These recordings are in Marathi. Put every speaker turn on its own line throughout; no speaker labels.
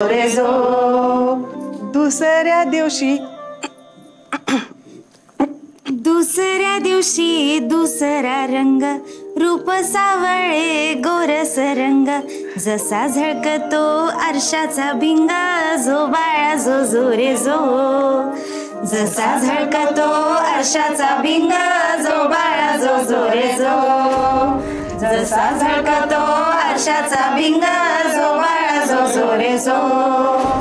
रे जो दुसऱ्या दिवशी
दुसरा रंग रूप सावळे गोरस रंग जसा झळकतो आरशाचा भिंगा जो बाळा जो जो रे जो जसा झळकतो आरशाचा भिंगा जो बाळा जो जो रे जो जसा झळकतो आरशाचा भिंगा जो बाळा जो जो रे जो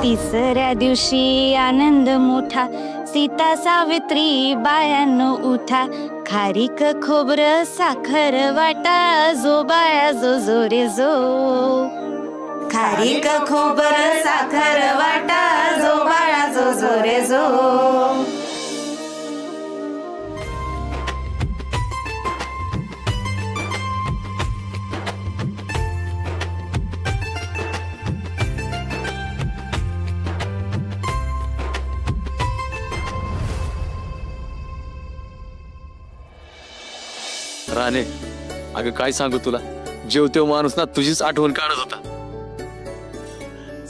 तिसऱ्या दिवशी आनंद मोठा सीता सावित्री बायांनो उठा खारीक खोबरं साखर वाटा जो बाळा जो जो रे जो खारीक खोबरं साखर वाटा जो बाळा जो जो रे जो
राणे, अगं काय सांगू तुला, जेवतो माणूस ना तुझीच आठवण काढत होता.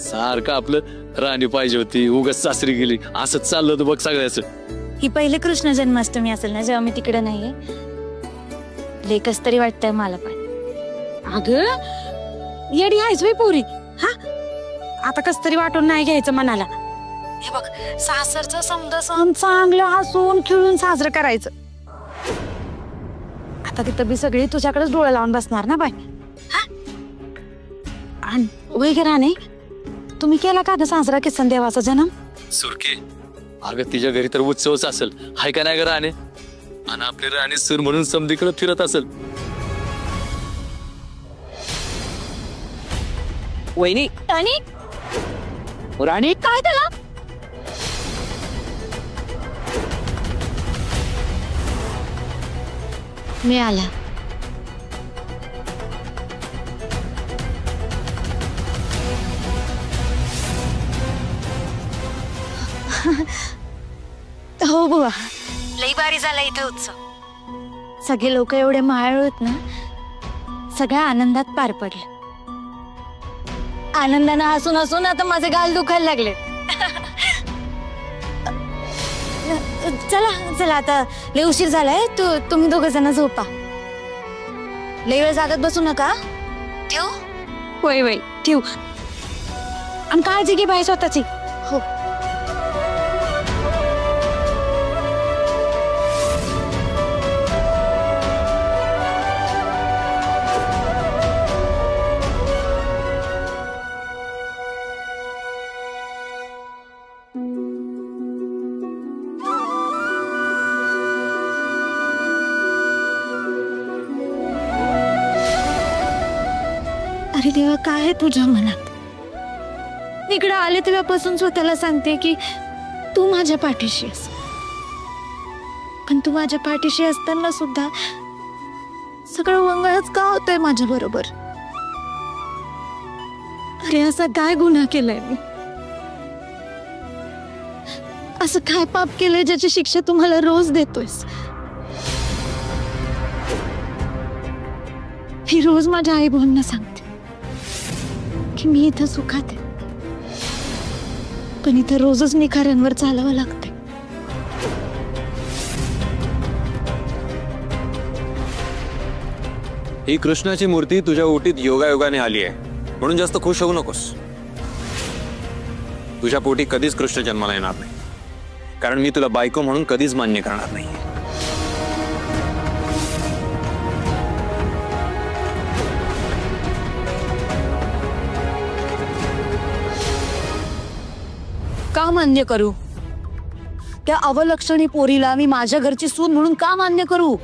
सारखं आपलं राणी पाहिजे होती, उगाच सासरी गेली, असंच चाललं होतं बघ सगळ्याच.
ही पहिले कृष्ण जन्माष्टमी असेल ना जेव्हा मी तिकडे नाहीये. लेकच तरी वाटतंय मला पण.
अगं येडी आहेस वे पोरी. हा आता कस तरी वाटून नाही घ्यायचं मनाला. हे बघ, सासरचं समजा सण चांगलं हसून खेळून साजरं करायचं. आता तिथं बी सगळी तुझ्याकडेच डोळे लावून बसणार ना बाय. आणि वगैरे नाही तुम्ही केला का साजरा किसन देवाचा जन्म?
सुरके, अगं तिच्या घरी तर उत्सवच असेल, हाय का नाही ग राणे? आणि आपली राणी सूर म्हणून समधीकडे फिरत असेल.
वहिनी राणी राणी काय त्याला
मिळाला. हो बुवा, लई भारी झाला इथे उत्सव. सगळे लोक एवढे मायाळू आहेत ना, सगळ्या आनंदात पार पडले. आनंदानं हसून हसून आता माझे गाल दुखायला लागले. चला चला आता लय उशीर झालाय. तुम्ही दोघ जण झोपा. लय वेळ जागत बसू नका. ठेवू?
वय वय ठेव. आणि काळजी घे बाई स्वतःची.
हो. अरे देवा, काय आहे तुझ्या मनात? इकडे आले तेव्हापासून स्वतःला सांगते की तू माझ्या पाठीशी आहेस, पण तू माझ्या पाठीशी असताना सुद्धा सगळं वंगळच का होतंय माझ्या बरोबर? अरे असा काय गुन्हा केलाय मी? असं काय पाप केलंय ज्याची शिक्षा तुम्हाला रोज देतोयस? ही रोज माझ्या आई भाऊंना सांगते की मी इथं सुखात आहे, पण इथं रोजच निखाऱ्यांवर चालावं लागतंय.
ही कृष्णाची मूर्ती तुझ्या ओटीत योगायोगाने आली आहे, म्हणून जास्त खुश होऊ नकोस. तुझ्या पोटी कधीच कृष्ण जन्माला येणार नाही, कारण मी तुला बायको म्हणून कधीच मान्य करणार नाही.
का मान्य करू? त्या अवलक्षणी पोरीला मी माझ्या घरची सून म्हणून का मान्य करू?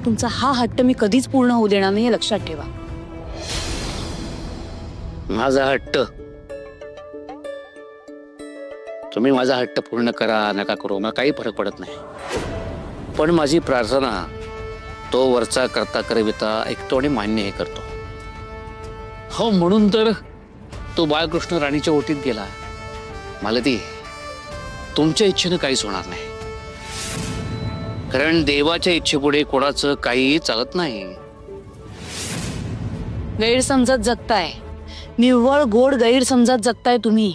तुमचा हा हट्ट मी कधीच पूर्ण होऊ देणार नाही, लक्षात ठेवा.
माझा हट्ट तुम्ही माझा हट्ट पूर्ण करा नका करू, मला काही फरक पडत नाही. पण माझी प्रार्थना तो वरचा करता करविता ऐकतो आणि मान्य हे करतो. हो, म्हणून तर तो बाळकृष्ण राणीच्या ओटीत गेला. मला ती तुमच्या इच्छेनं काहीच होणार नाही, कारण देवाच्या इच्छेपुढे कोणाचं काहीही चालत नाही.
गैरसमजत जगताय. निव्वळ गोड गैरसमजात जगताय तुम्ही.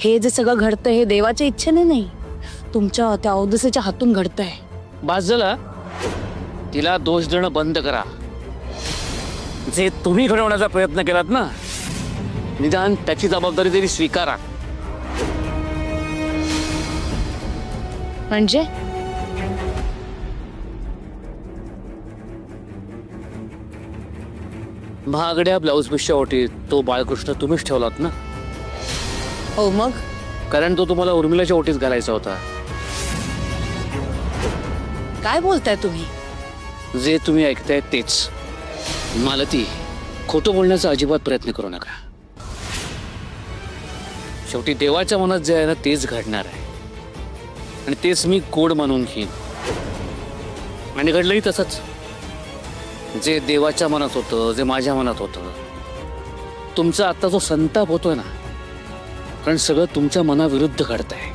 हे जे सगळं घडतंय हे देवाच्या इच्छेने नाही, तुमच्या त्या अवदसेच्या हातून घडतंय.
बास झाला. तिला दोष देणं बंद करा. जे तुम्ही घडवण्याचा प्रयत्न केलात ना, निदान त्याची जबाबदारी तरी स्वीकारा.
म्हणजे
महागड्या ब्लाऊज पीसच्या ओटीत तो बाळकृष्ण तुम्हीच ठेवलात ना.
हो मग
कारण तो तुम्हाला उर्मिलाच्या ओटीत घालायचा होता.
काय बोलताय तुम्ही?
जे तुम्ही ऐकताय तेच. मालती, खोटं बोलण्याचा अजिबात प्रयत्न करू नका. शेवटी देवाच्या मनात जे आहे ना तेच घडणार आहे, आणि तेच मी कोड मानून घेईन. आणि घडलंही तसंच. जे देवाच्या मनात होतं, जे माझ्या मनात होतं. तुमचा आता जो संताप होतोय ना, कारण सगळं तुमच्या मनाविरुद्ध घडतंय.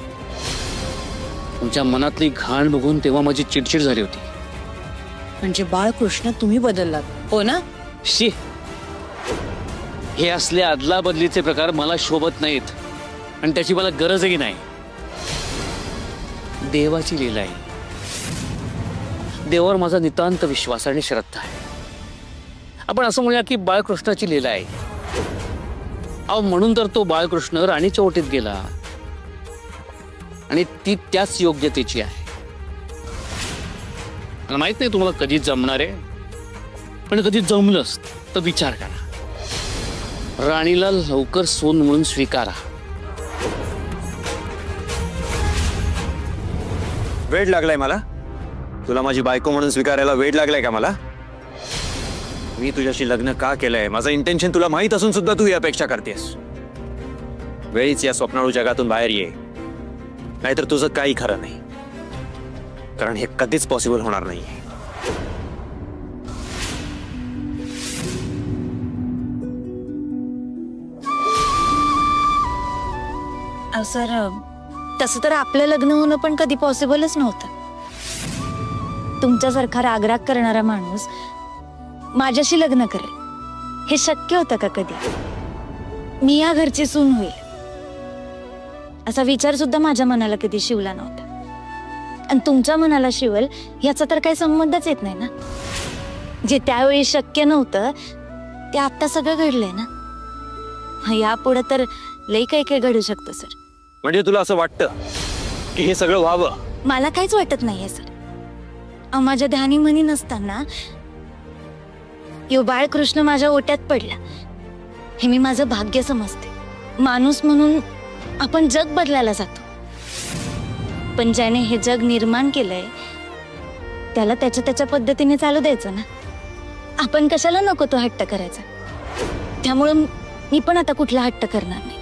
तुमच्या मनातली घाण बघून तेव्हा माझी चिडचिड झाली होती.
म्हणजे बाळकृष्ण तुम्ही बदललात, हो ना?
शी, हे असले अदला बदलीचे प्रकार मला शोभत नाहीत, आणि त्याची मला गरजही नाही. देवाची लीला आहे. देवावर माझा नितांत विश्वास आणि श्रद्धा आहे. आपण असं म्हणूया की बाळकृष्णाची लीला आहे. अहो, म्हणून तर तो बाळकृष्ण राणीच्या ओटीत गेला, आणि ती त्याच योग्यतेची आहे. मला माहित नाही तुम्हाला कधी जमणार आहे, पण कधी जमलंच तर विचार करा. राणीला लवकर सून म्हणून स्वीकारा.
वेळ लागलाय मला? तुला माझी बायको म्हणून स्वीकारायला वेळ लागलाय का मला? मी तुझ्याशी लग्न का केलंय, माझं इंटेन्शन तुला माहित असून सुद्धा तू ही अपेक्षा करतेस. वेळीच या स्वप्नाळू जगातून बाहेर ये, नाहीतर तुझं काही खरं नाही. कारण हे कधीच पॉसिबल होणार नाहीये.
सर, तसं तर आपलं लग्न होणं पण कधी पॉसिबलच नव्हतं. तुमच्यासारखा रागराग करणारा माणूस माझ्याशी लग्न करेल हे शक्य होतं का कधी? मी या घरची सून होईल असा विचार सुद्धा माझ्या मनाला कधी शिवला नव्हता. आणि तुमच्या मनाला शिवल याचा तर काही संबंधच येत नाही ना. जे त्यावेळी शक्य नव्हतं ते आता सगळं घडलंय ना. यापुढे तर लई काही काही घडू शकतं सर.
म्हणजे तुला असं वाटतं की हे सगळं व्हावं?
मला काहीच वाटत नाहीये सर. माझ्या ध्यानी म्हणी नसताना यो बाळकृष्ण माझ्या ओट्यात पडला हे मी माझं भाग्य समजते. माणूस म्हणून आपण जग बदलायला जातो, पण ज्याने हे जग निर्माण केलंय त्याला त्याच्या त्याच्या पद्धतीने चालू द्यायचं ना. आपण कशाला नको तो हट्ट करायचा. त्यामुळे मी पण आता कुठला हट्ट करणार नाही.